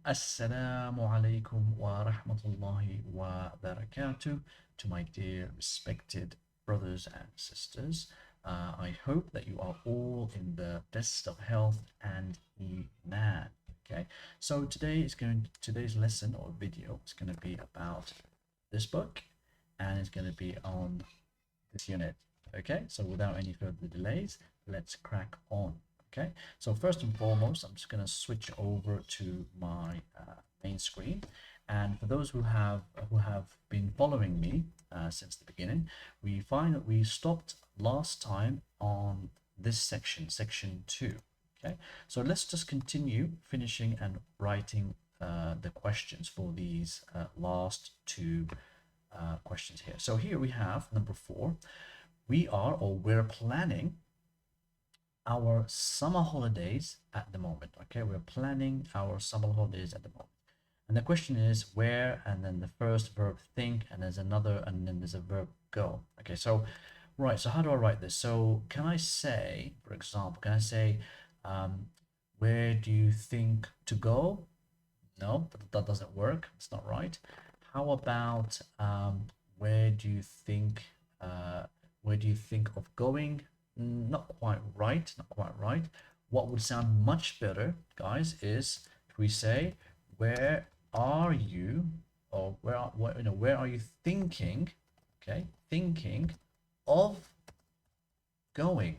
Assalamu alaikum wa rahmatullahi wa barakatuh to my dear respected brothers and sisters. I hope that you are all in the best of health and iman. Okay, so today's lesson or video is going to be about this book, and it's going to be on this unit. Okay, so without any further delays, let's crack on. Okay, so first and foremost, I'm just going to switch over to my main screen. And for those who have been following me since the beginning, we find that we stopped last time on this section 2. Okay, so let's just continue finishing and writing the questions for these last two questions here. So here we have number 4. We're planning our summer holidays at the moment. Okay, we're planning our summer holidays at the moment. And the question is where, and then the first verb think, and there's another, and then there's a verb go. Okay, so right, so how do I write this? So can I say, for example, where do you think to go? No, that doesn't work. It's not right. How about where do you think of going? Not quite right. Not quite right. What would sound much better, guys, is if we say, where are you, or where are you thinking? Okay, thinking of going.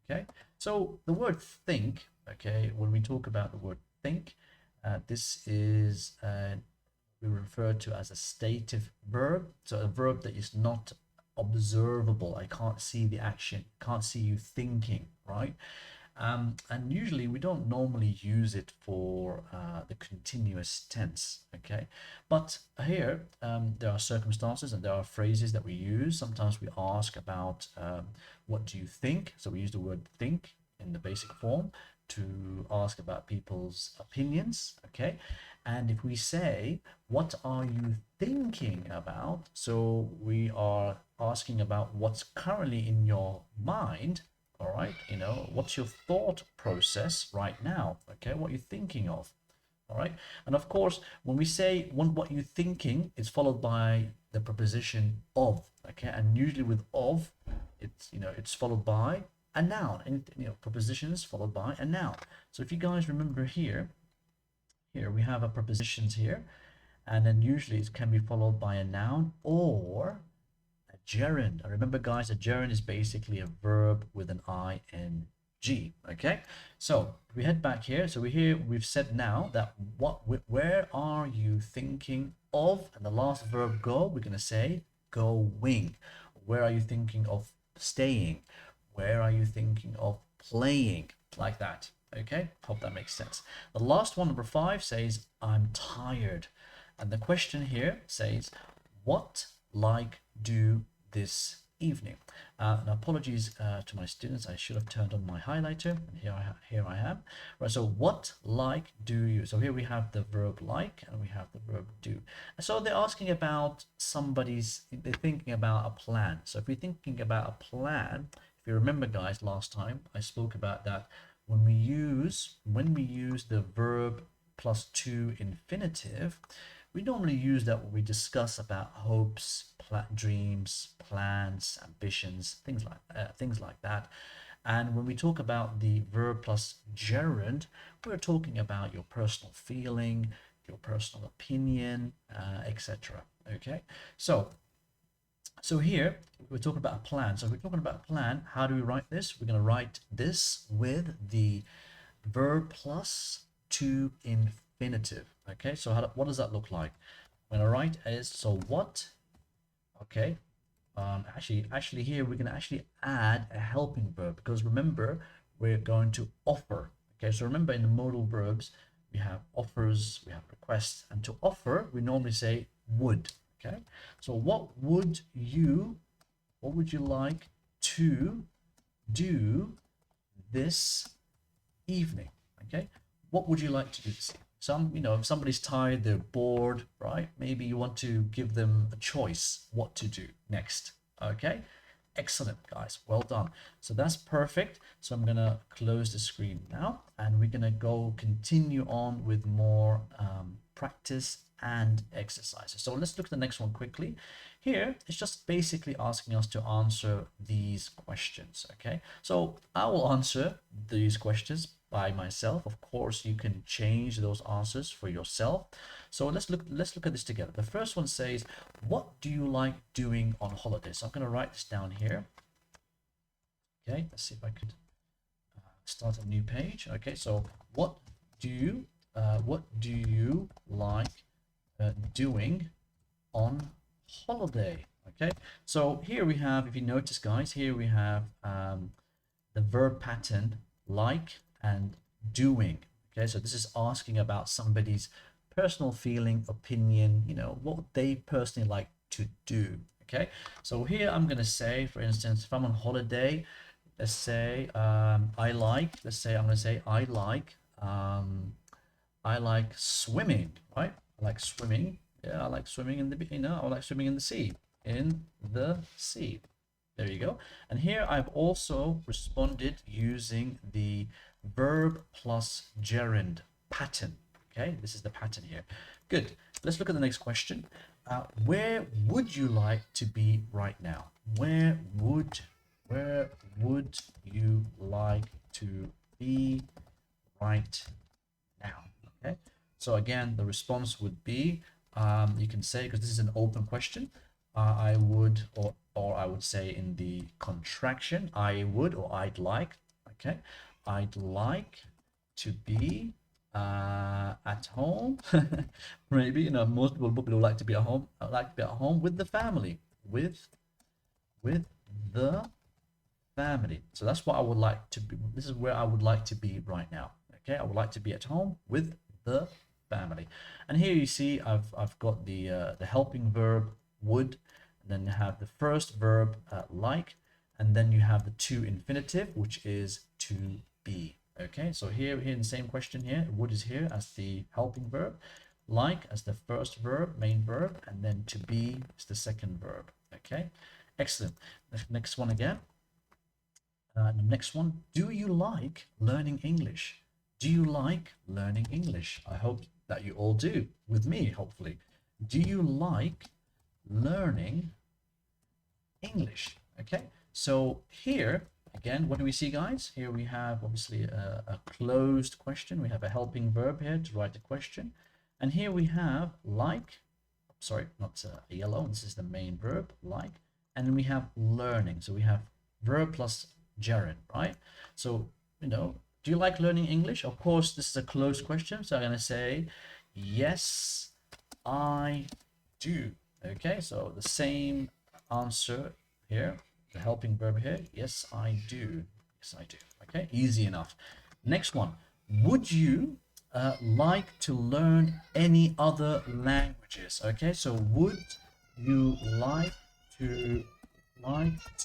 Okay, so the word think. Okay, when we talk about the word think, this is we refer to as a stative verb. So a verb that is not observable. I can't see the action, can't see you thinking, right? And usually we don't normally use it for the continuous tense, okay? But here there are circumstances and there are phrases that we use. Sometimes we ask about what do you think? So we use the word think in the basic form to ask about people's opinions, okay? And if we say, what are you thinking about? So we are asking about what's currently in your mind, all right? What's your thought process right now, okay? What you're thinking of, all right? And of course, when we say what you're thinking, it's followed by the preposition of, okay? And usually with of, it's followed by a noun, and prepositions followed by a noun. So if you guys remember here we have a prepositions here, and then usually it can be followed by a noun or a gerund. And remember, guys, a gerund is basically a verb with an ing. Okay, so we head back here. So we've said now that where are you thinking of, and the last verb go, we're going to say going. Where are you thinking of staying? Where are you thinking of playing? Like that. Okay, hope that makes sense. The last one, number 5, says I'm tired. And the question here says, what like do this evening? And apologies to my students, I should have turned on my highlighter, and here I am. Right, so what like do you? So here we have the verb like, and we have the verb do. So they're asking about they're thinking about a plan. So if you're thinking about a plan, if you remember, guys, last time I spoke about that when we use the verb plus to infinitive, we normally use that when we discuss about hopes, dreams, plans, ambitions, things like that. And when we talk about the verb plus gerund, we're talking about your personal feeling, your personal opinion, etc. Okay, so here we're talking about a plan. So if we're talking about a plan, how do we write this? We're going to write this with the verb plus to infinitive. Okay, so what does that look like? I'm going to write is, so what? Okay, actually here we can actually add a helping verb, because remember we're going to offer. Okay, so remember in the modal verbs we have offers, we have requests, and to offer we normally say would. Okay, so what would you like to do this evening? Okay, what would you like to do this evening? If somebody's tired, they're bored, right? Maybe you want to give them a choice what to do next. Okay, Excellent, guys. Well done. So that's perfect. So I'm gonna close the screen now, and we're gonna go continue on with more practice and exercises. So let's look at the next one quickly. Here, it's just basically asking us to answer these questions, okay? So I will answer these questions by myself. Of course, you can change those answers for yourself. So let's look at this together. The first one says, what do you like doing on holiday? So I'm going to write this down here. Okay, let's see if I could start a new page. Okay, so what do you like doing on holiday? Okay, so here we have, if you notice, guys, here we have the verb pattern like and doing. Okay, so this is asking about somebody's personal feeling, opinion, you know, what they personally like to do. Okay, so here I'm going to say, for instance, if I'm on holiday, let's say let's say I'm going to say I like swimming, right? I like swimming. Yeah, I like swimming in the, I like swimming in the sea. In the sea. There you go. And here I've also responded using the verb plus gerund pattern. Okay, this is the pattern here. Good. Let's look at the next question. Where would you like to be right now? Where would you like to be right now? Okay. So again, the response would be, you can say, because this is an open question, I would, or I would say in the contraction, I would, or I'd like. Okay, I'd like to be at home. Maybe, you know, most people would like to be at home. I like to be at home with the family, with the family. So that's what I would like to be. This is where I would like to be right now. Okay, I would like to be at home with the family. And here you see I've got the helping verb would, and then you have the first verb like, and then you have the to infinitive, which is to be. Okay, so here in the same question here, would is here as the helping verb, like as the first verb, main verb, and then to be is the second verb. Okay, excellent. Next one again. The next one, do you like learning English? Do you like learning English? I hope that you all do, with me, hopefully. Do you like learning English? Okay, so here, again, what do we see, guys? Here we have, obviously, a closed question. We have a helping verb here to write the question. And here we have like, sorry, not a yellow, this is the main verb, like. And then we have learning. So we have verb plus gerund, right? So, you know, do you like learning English? Of course, this is a closed question. So I'm going to say, yes, I do. Okay, so the same answer here, the helping verb here. Yes, I do. Yes, I do. Okay, easy enough. Next one. Would you like to learn any other languages? Okay, so would you like to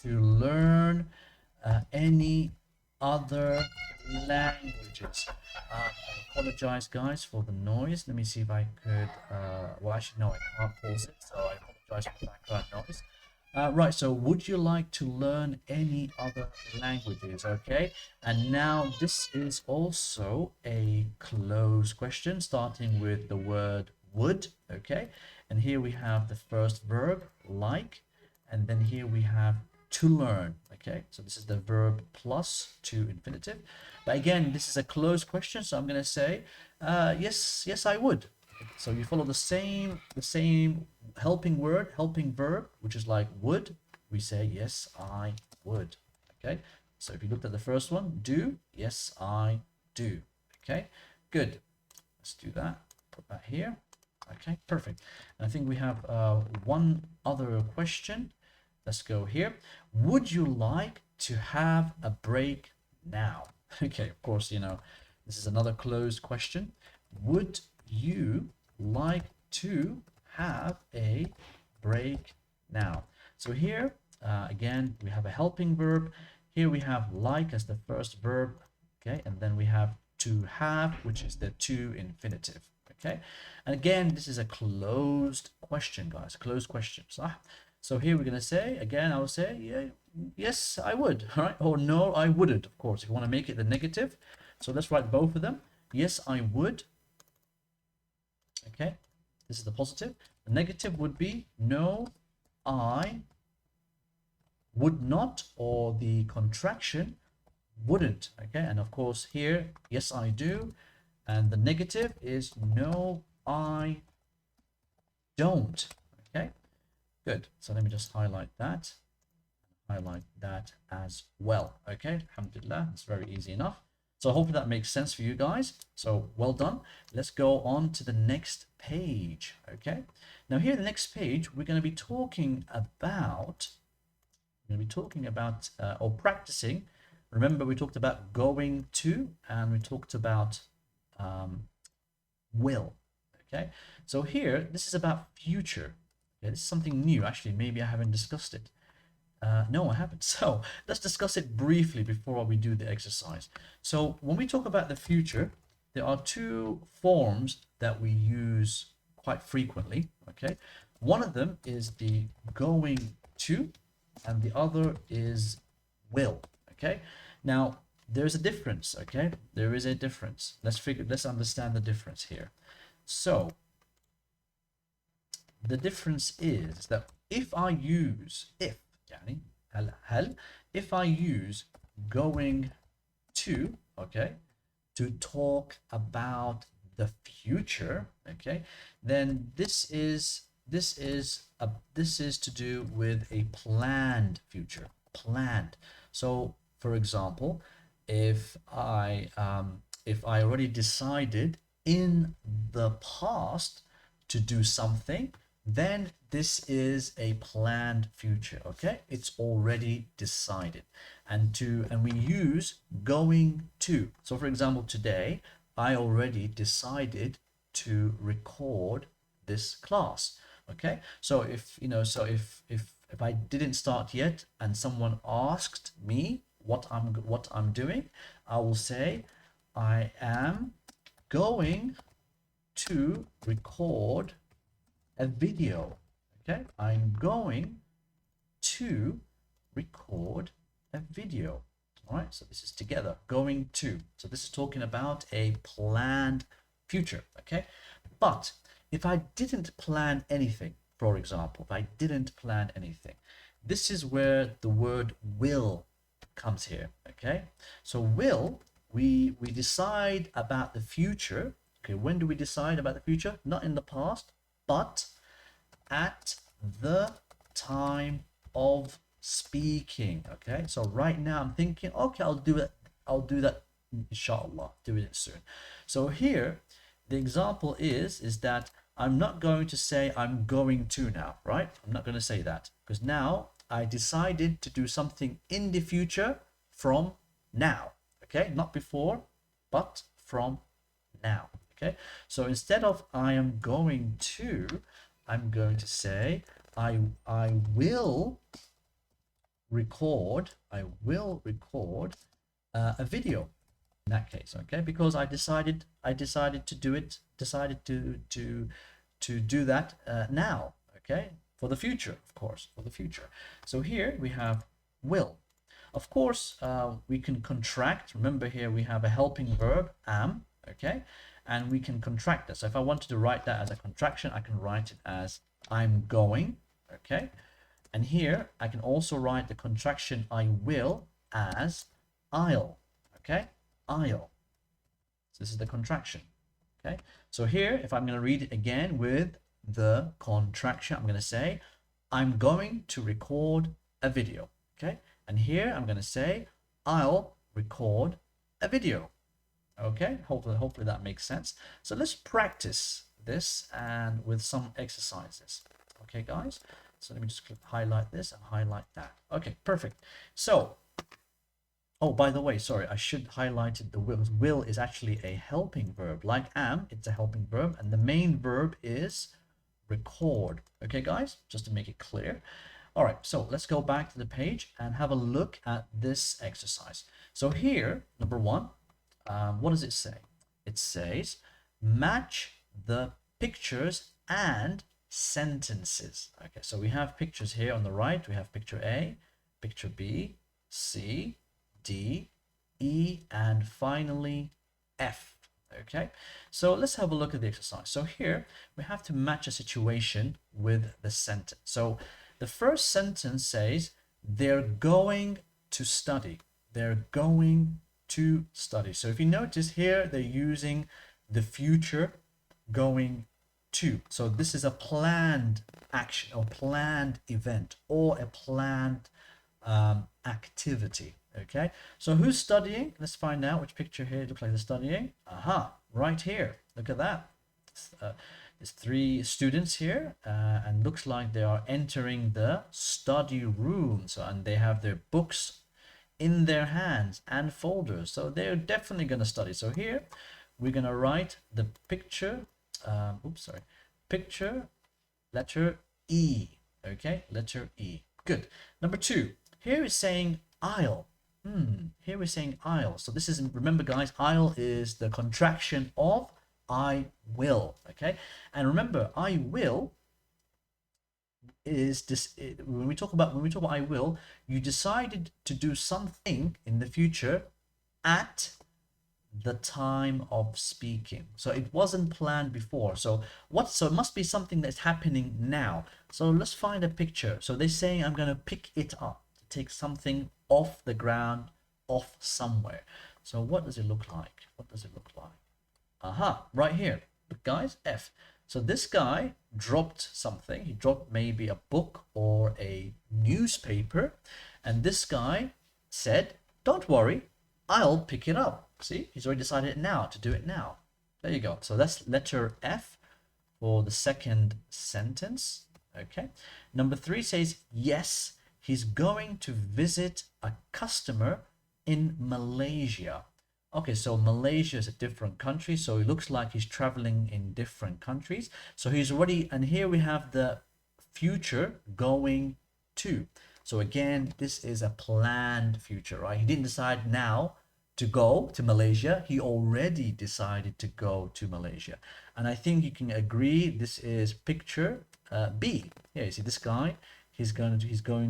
learn any other languages? I apologize, guys, for the noise. Let me see if I could, well, actually, no, I can't pause it, so I apologize for the background noise. Right, so would you like to learn any other languages? Okay, and now this is also a closed question starting with the word would. Okay, and here we have the first verb, like, and then here we have to learn. Okay, so this is the verb plus to infinitive. But again, this is a closed question, so I'm going to say, yes, I would. So you follow the same helping word, helping verb, which is like would. We say, yes, I would. Okay, so if you looked at the first one, do, yes, I do. Okay, good. Let's do that. Put that here. Okay, perfect. And I think we have one other question. Let's go here. Would you like to have a break now? Okay, of course, you know, this is another closed question. Would you like to have a break now? So here, again, we have a helping verb. Here we have like as the first verb, okay? And then we have to have, which is the to infinitive, okay? And again, this is a closed question, guys, closed question. So here we're going to say, again, I will say, yeah, yes, I would, all right? Or no, I wouldn't, of course, if you want to make it the negative. So let's write both of them. Yes, I would. Okay, this is the positive. The negative would be no, I would not, or the contraction wouldn't. Okay, and of course here, yes, I do. And the negative is no, I don't. Okay, good. So let me just highlight that as well. Okay, alhamdulillah, it's very easy enough. So hopefully that makes sense for you guys. So well done. Let's go on to the next page. Okay, now here the next page we're going to be talking about or practicing. Remember, we talked about going to, and we talked about will. Okay, so here this is about future. Okay, this is something new. Actually, maybe I haven't discussed it. No, I haven't. So let's discuss it briefly before we do the exercise. So when we talk about the future, there are two forms that we use quite frequently. Okay, one of them is the going to, and the other is will. Okay, now there's a difference. Okay, there is a difference. Let's understand the difference here. So the difference is that if I use يعني هل if I use going to, okay, to talk about the future, okay, then this is to do with a planned future. Planned. So for example, if I already decided in the past to do something, then this is a planned future. Okay, it's already decided. And we use going to. So for example, today I already decided to record this class. Okay, so if I didn't start yet and someone asked me what I'm doing, I will say I am going to record a video. Okay, I'm going to record a video. All right, so this is together, going to. So this is talking about a planned future. Okay, but if I didn't plan anything, for example, if I didn't plan anything, this is where the word will comes here. Okay, so will, we decide about the future. Okay, when do we decide about the future? Not in the past, but at the time of speaking. Okay, so right now I'm thinking, okay, I'll do that inshallah, do it soon. So here the example is that I'm not going to say I'm going to now, right? I'm not going to say that, because now I decided to do something in the future from now. Okay, not before, but from now. Okay, so instead of I am going to, I'm going to say I will record a video in that case. Okay, because I decided to do it, to do that now. Okay, for the future, of course, for the future. So here we have will. Of course, we can contract. Remember, here we have a helping verb, am. Okay, and we can contract this. So if I wanted to write that as a contraction, I can write it as I'm going. Okay, and here I can also write the contraction I will as I'll. Okay, I'll. So this is the contraction. Okay, so here if I'm going to read it again with the contraction, I'm going to say I'm going to record a video. Okay, and here I'm going to say I'll record a video. Okay, hopefully that makes sense. So let's practice this and with some exercises. Okay, guys. So let me just highlight this and highlight that. Okay, perfect. So, oh, by the way, sorry, I should highlight it. The will. Will is actually a helping verb. Like am, it's a helping verb, and the main verb is record. Okay, guys, just to make it clear. All right, so let's go back to the page and have a look at this exercise. So here, number one, what does it say? It says match the pictures and sentences. Okay, so we have pictures here on the right. We have picture A, picture B, C, D, E, and finally F. Okay, so let's have a look at the exercise. So here we have to match a situation with the sentence. So the first sentence says they're going to study. They're going to study. So if you notice here, they're using the future going to. So this is a planned action or planned event or a planned activity. Okay, so who's studying? Let's find out which picture here looks like they're studying. Aha, right here. Look at that. There's 3 students here, and looks like they are entering the study room. So, and they have their books in their hands and folders. So they're definitely going to study. So here we're going to write the picture. Picture, letter E. Okay, letter E. Good. Number 2. Here is saying I'll. Here we're saying I'll. So this is, remember guys, I'll is the contraction of I will. Okay, and remember, I will is this, when we talk about I will, you decided to do something in the future at the time of speaking. So it wasn't planned before. So it must be something that's happening now. So let's find a picture. So they're saying I'm going to pick it up, to take something off the ground, off somewhere. So what does it look like? What does it look like? Aha, right here. Look guys, F. So this guy dropped something. He dropped maybe a book or a newspaper. And this guy said, don't worry, I'll pick it up. See, he's already decided now to do it now. There you go. So that's letter F for the second sentence. Okay. Number 3 says, yes, he's going to visit a customer in Malaysia. Okay, so Malaysia is a different country, so it looks like he's traveling in different countries. So he's already, and here we have the future going to. So again, this is a planned future, right? He didn't decide now to go to Malaysia. He already decided to go to Malaysia. And I think you can agree this is picture B. Yeah, you see this guy, he's going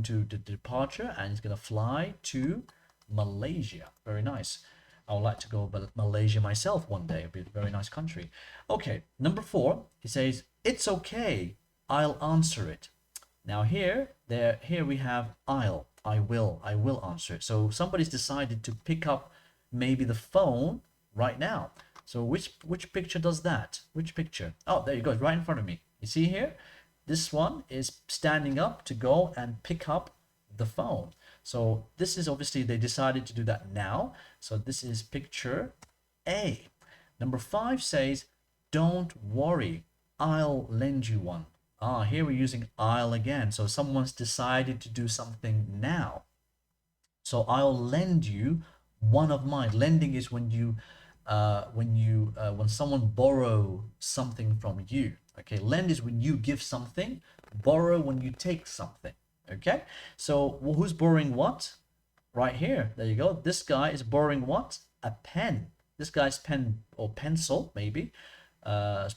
to the departure and he's going to fly to Malaysia. Very nice. I would like to go to Malaysia myself one day. It'd be a very nice country. Okay, number 4, he says, it's okay, I'll answer it. Now here we have I will answer it. So somebody's decided to pick up maybe the phone right now. So which picture does that? Which picture? Oh, there you go, it's right in front of me. You see here? This one is standing up to go and pick up the phone. So this is obviously, they decided to do that now. So this is picture A. Number 5 says, don't worry, I'll lend you one. Here we're using I'll again. So someone's decided to do something now. So I'll lend you one of mine. Lending is when someone borrow something from you. Okay, lend is when you give something, borrow when you take something. Okay, so who's borrowing what? Right here, there you go. This guy is borrowing what? A pen. This guy's pen or pencil maybe has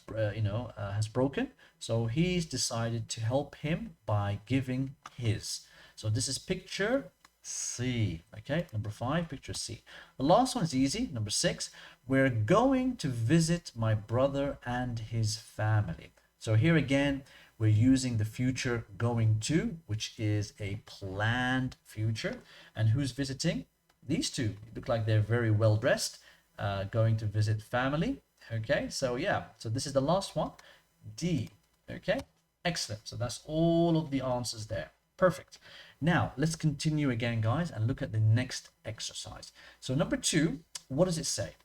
broken, so he's decided to help him by giving his. So this is picture C. Okay, number 5, picture C. The last one is easy. Number 6, we're going to visit my brother and his family. So here again, we're using the future going to, which is a planned future. And who's visiting? These two look like they're very well dressed, going to visit family. Okay, so yeah, so this is the last one, D. Okay, excellent. So that's all of the answers there. Perfect. Now let's continue again, guys, and look at the next exercise. So number 2, what does it say?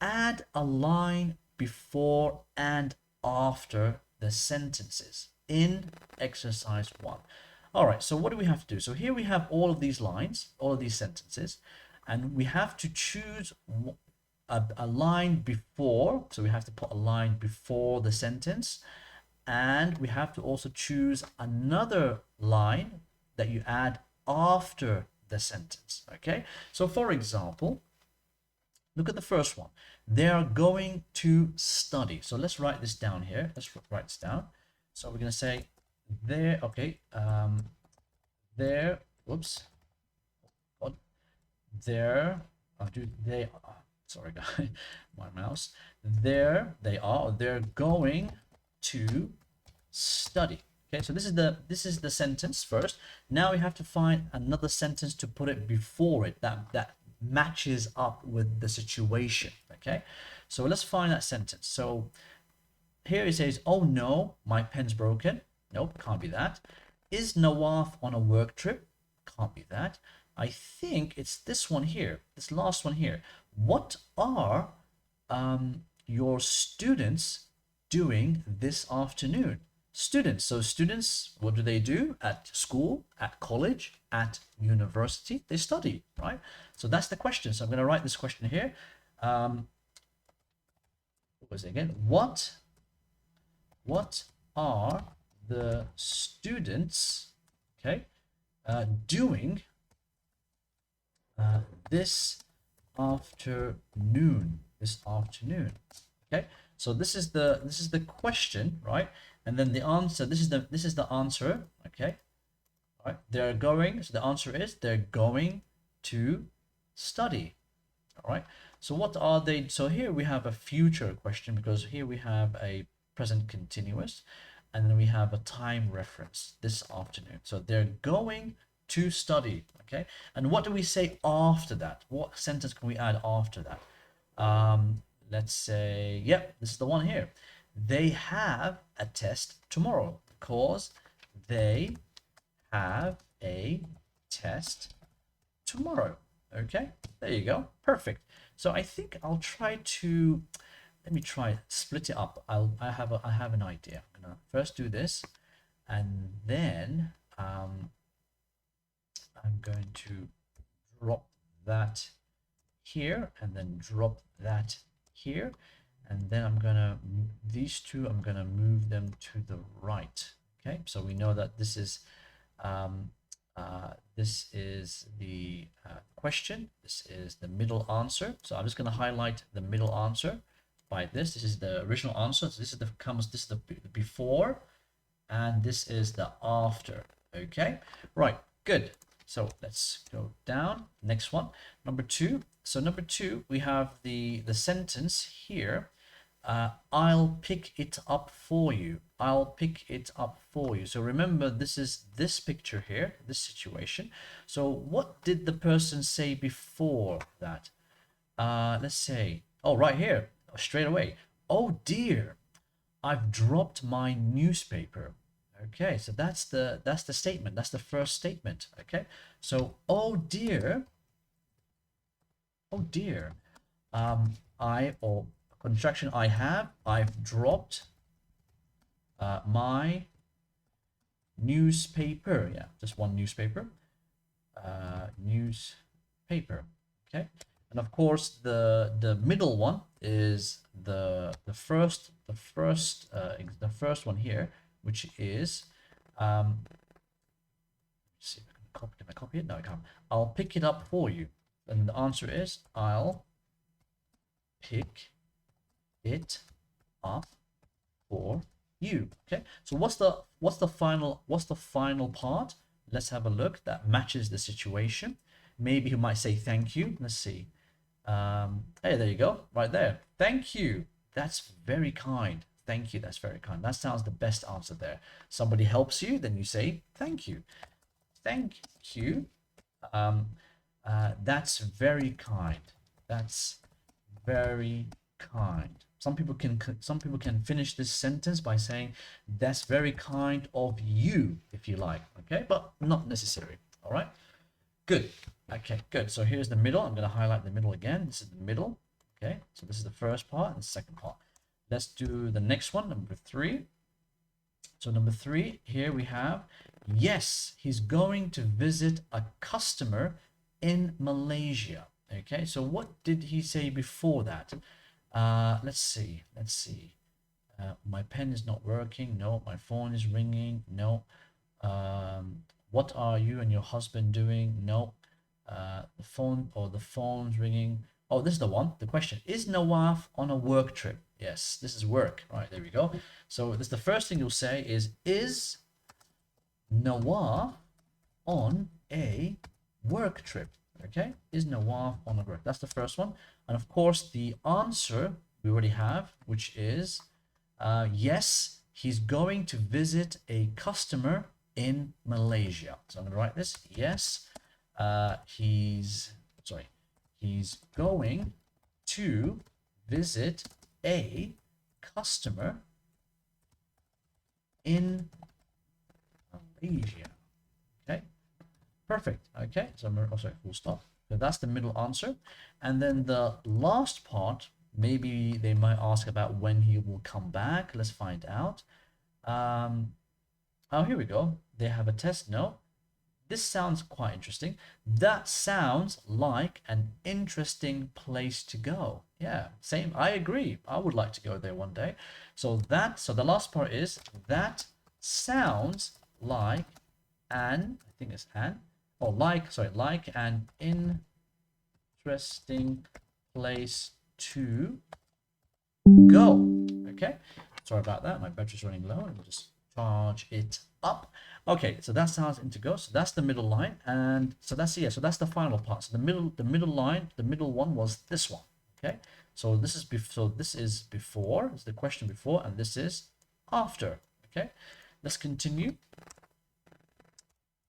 Add a line before and after the sentences in exercise 1. All right, so what do we have to do? So here we have all of these lines, all of these sentences, and we have to choose a line before. So we have to put a line before the sentence, and we have to also choose another line that you add after the sentence. Okay, so for example, look at the first one. They are going to study. So let's write this down here. Let's write this down. So we're going to say there, okay, there, whoops, God, there, I'll do they, sorry guys, my mouse, there they are, they're going to study. Okay, so this is the sentence first. Now we have to find another sentence to put it before it that matches up with the situation. Okay, so let's find that sentence. So here it says, oh no, my pen's broken. Nope, can't be that. Is Nawaf on a work trip? Can't be that. I think it's this one here, this last one here. What are your students doing this afternoon? Students. So students, what do they do at school, at college, at university? They study, right? So that's the question. So I'm going to write this question here. What was it again? What are the students, okay, doing this afternoon? This afternoon. Okay, so this is the question, right? And then the answer. This is the answer. Okay, all right. They're going. So the answer is they're going to study. All right. So what are they? So here we have a future question because here we have a present continuous, and then we have a time reference this afternoon. So they're going to study. Okay. And what do we say after that? What sentence can we add after that? Let's say, yep, this is the one here. They have a test tomorrow because they have a test tomorrow. Okay, there you go. Perfect. So I think I'll try to, let me try split it up. I have an idea. I'm gonna first do this, and then I'm going to drop that here, and then drop that here, and then I'm gonna these two, I'm gonna move them to the right. Okay, so we know that this is the question. This is the middle answer. So I'm just going to highlight the middle answer by this. This is the original answer. So this is the before, and this is the after. Okay, right, good. So let's go down. Next one, number 2. So number 2, we have the sentence here. I'll pick it up for you. I'll pick it up for you. So remember, this is this picture here, this situation. So what did the person say before that? Let's say, oh, right here, straight away. Oh dear, I've dropped my newspaper. Okay, so that's the statement. That's the first statement. Okay, so oh dear, or contraction I've dropped my newspaper. Yeah, just one newspaper. Newspaper. Okay, and of course the middle one is the first one here, which is let's see if I can copy. Can I copy it? No, I can't. I'll pick it up for you. And the answer is I'll pick it up for you. Okay, so what's the final part? Let's have a look that matches the situation. Maybe you might say thank you. Let's see. Hey, there you go, right there. Thank you. That's very kind. Thank you. That's very kind. That sounds the best answer there. Somebody helps you, then you say thank you. Thank you. That's very kind. That's very kind. Some people can finish this sentence by saying that's very kind of you, if you like. Okay, but not necessary. All right, good. Okay, good. So here's the middle. I'm going to highlight the middle again. This is the middle. Okay, so this is the first part and the second part. Let's do the next one, number 3. So number 3, here we have, yes, he's going to visit a customer in Malaysia. Okay, so what did he say before that? Let's see. My pen is not working. No. My phone is ringing. No. What are you and your husband doing? No. The phone's ringing. Oh, this is the one. The question, is Nawaf on a work trip? Yes, this is work. All right, there we go. So this the first thing you'll say is Nawaf on a work trip? Okay, is Nawaf on a work? That's the first one. And of course, the answer we already have, which is yes, he's going to visit a customer in Malaysia. So I'm going to write this. Yes, he's going to visit a customer in Malaysia. Okay, perfect. Okay, so I'm sorry, full stop. So that's the middle answer. And then the last part, maybe they might ask about when he will come back. Let's find out. Oh, here we go. They have a test. No, this sounds quite interesting. That sounds like an interesting place to go. Yeah, same. I agree. I would like to go there one day. So the last part is that sounds like an, I think it's an, or like, sorry, like an interesting place to go. Okay, sorry about that. My battery's running low. We'll just charge it up. Okay, so that sounds into go. So that's the middle line, and so that's so that's the final part. So the middle line, the middle one was this one. Okay, so this is before. It's the question before, and this is after. Okay, let's continue.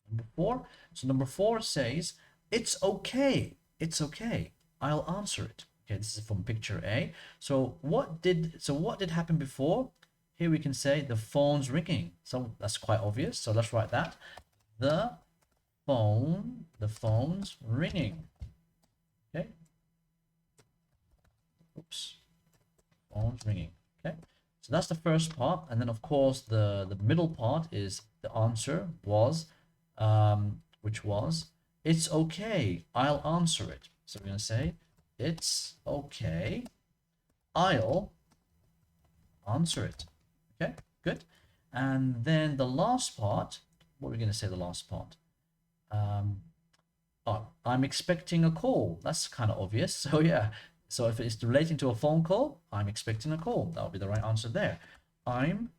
Number 4. So number 4 says, it's okay. It's okay. I'll answer it. Okay, this is from picture A. So what did happen before? Here we can say the phone's ringing. So that's quite obvious. So let's write that. The phone's ringing. Okay. Oops. Phone's ringing. Okay. So that's the first part. And then of course the middle part is the answer was which was, it's okay, I'll answer it. So we're going to say, it's okay, I'll answer it. Okay, good. And then the last part, what are we going to say the last part? Oh, I'm expecting a call. That's kind of obvious. So yeah, so if it's relating to a phone call, I'm expecting a call. That'll be the right answer there. I'm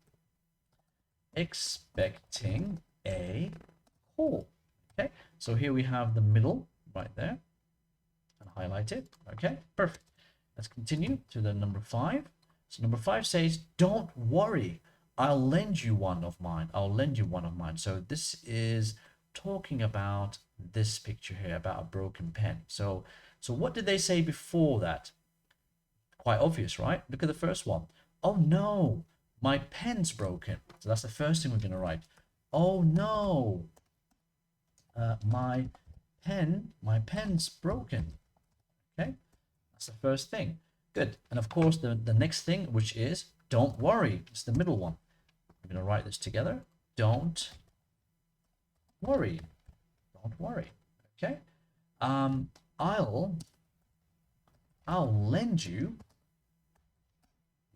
expecting a call. Okay, so here we have the middle right there and highlight it. Okay, perfect. Let's continue to the number 5. So number 5 says, don't worry, I'll lend you one of mine. I'll lend you one of mine. So this is talking about this picture here, about a broken pen. So what did they say before that? Quite obvious, right? Look at the first one. Oh no, my pen's broken. So that's the first thing we're going to write. Oh no, my pen's broken. Okay, that's the first thing. Good. And of course the next thing, which is don't worry, it's the middle one. I'm going to write this together. Don't worry. Don't worry. Okay. I'll lend you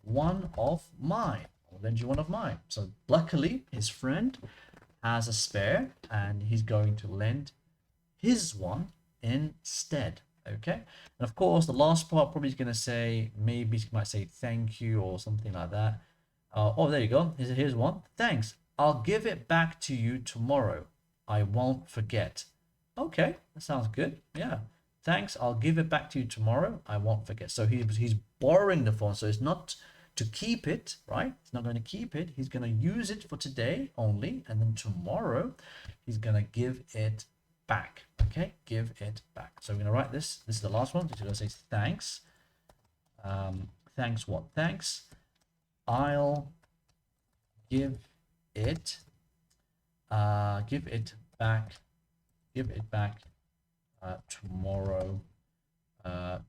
one of mine. I'll lend you one of mine. So luckily his friend has a spare and he's going to lend his one instead. Okay, and of course the last part probably is going to say, maybe he might say thank you or something like that. Oh, there you go. Here's one. Thanks, I'll give it back to you tomorrow, I won't forget. Okay, that sounds good. Yeah, thanks, I'll give it back to you tomorrow, I won't forget. So he's borrowing the phone, so it's not to keep it, right? He's not going to keep it. He's going to use it for today only, and then tomorrow he's going to give it back. Okay, give it back. So we're going to write this. This is the last one. So you're going to say thanks. Thanks what? Thanks. I'll give it back. Give it back tomorrow. I'll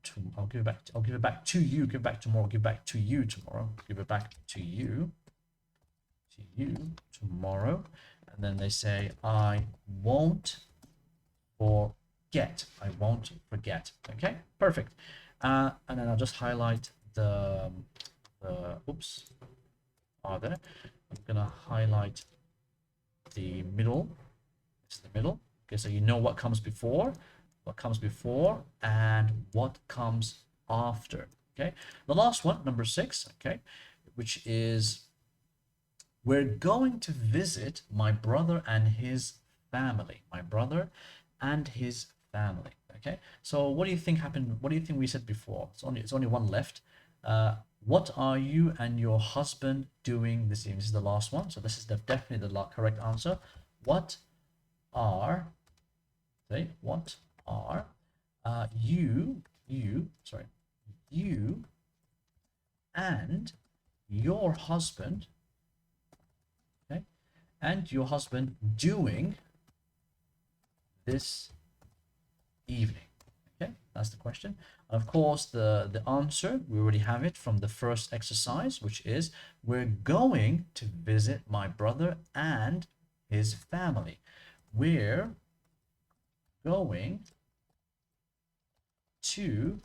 give it back to you. Give it back tomorrow. Give it back to you tomorrow. Give it back to you tomorrow. And then they say, I won't forget. I won't forget. Okay, perfect. And then I'll just highlight the oops, there. I'm gonna highlight the middle. It's the middle. Okay, so you know what comes before. what comes before, and what comes after. Okay, the last one, number 6, okay, which is we're going to visit my brother and his family. My brother and his family. Okay, so what do you think happened? What do you think we said before? It's only one left. What are you and your husband doing this evening? This is the last one, so this is definitely the correct answer. What are what are you and your husband, okay, and your husband doing this evening? Okay, that's the question. And of course, the answer, we already have it from the first exercise, which is we're going to visit my brother and his family. We're going to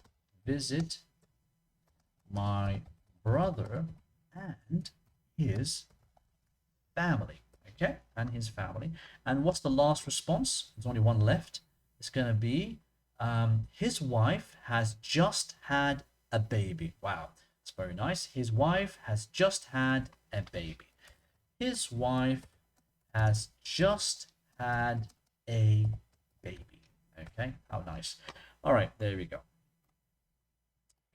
visit my brother and his family. Okay, and his family. And what's the last response? There's only one left. It's going to be his wife has just had a baby. Wow, it's very nice. His wife has just had a baby. His wife has just had a baby. Okay, how nice. All right, there we go.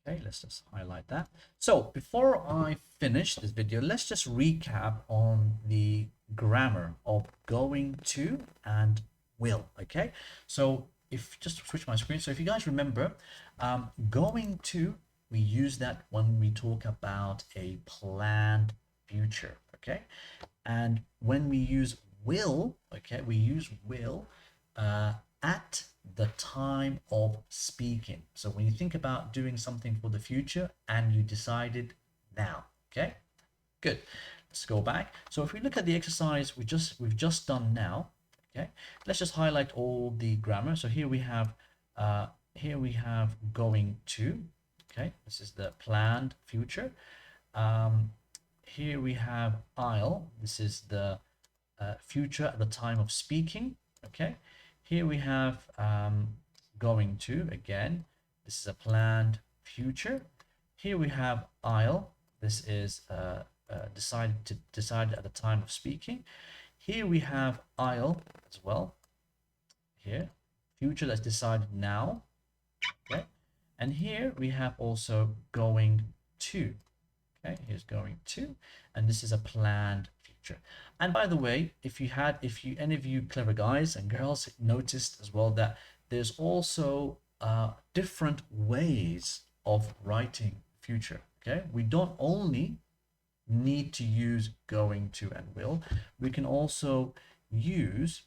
Okay, let's just highlight that. So before I finish this video, let's just recap on the grammar of going to and will. Okay, so if just switch my screen. So if you guys remember, going to, we use that when we talk about a planned future. Okay, and when we use will, okay, we use will at the time of speaking. So when you think about doing something for the future and you decided now. Okay, good. Let's go back. So if we look at the exercise we've just done now, okay, let's just highlight all the grammar. So here we have going to. Okay, this is the planned future. Here we have I'll. This is the future at the time of speaking. Okay, here we have going to. Again, this is a planned future. Here we have I'll. This is decided at the time of speaking. Here we have I'll as well. Here, future that's decided now. Okay, and here we have also going to. Okay, here's going to, and this is a planned future. And by the way, if any of you clever guys and girls noticed as well that there's also different ways of writing future. Okay, we don't only need to use going to and will. We can also use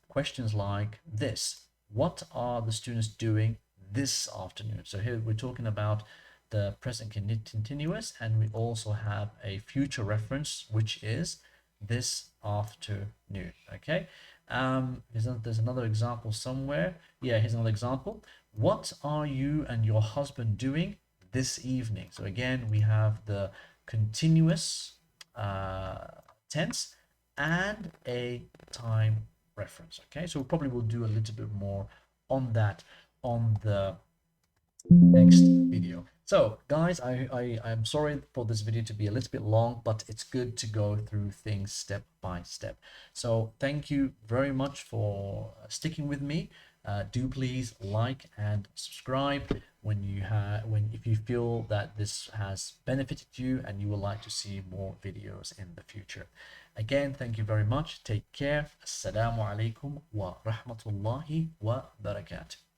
questions like this. What are the students doing this afternoon? So here we're talking about the present continuous, and we also have a future reference, which is this afternoon. Okay, there's another example somewhere. Yeah, here's another example. What are you and your husband doing this evening? So again, we have the continuous tense and a time reference. Okay, so we probably will do a little bit more on that on the next video. So guys, I'm sorry for this video to be a little bit long, but it's good to go through things step by step. So thank you very much for sticking with me. Do please like and subscribe if you feel that this has benefited you and you would like to see more videos in the future. Again, thank you very much. Take care. Assalamu alaikum wa rahmatullahi wa barakatuh.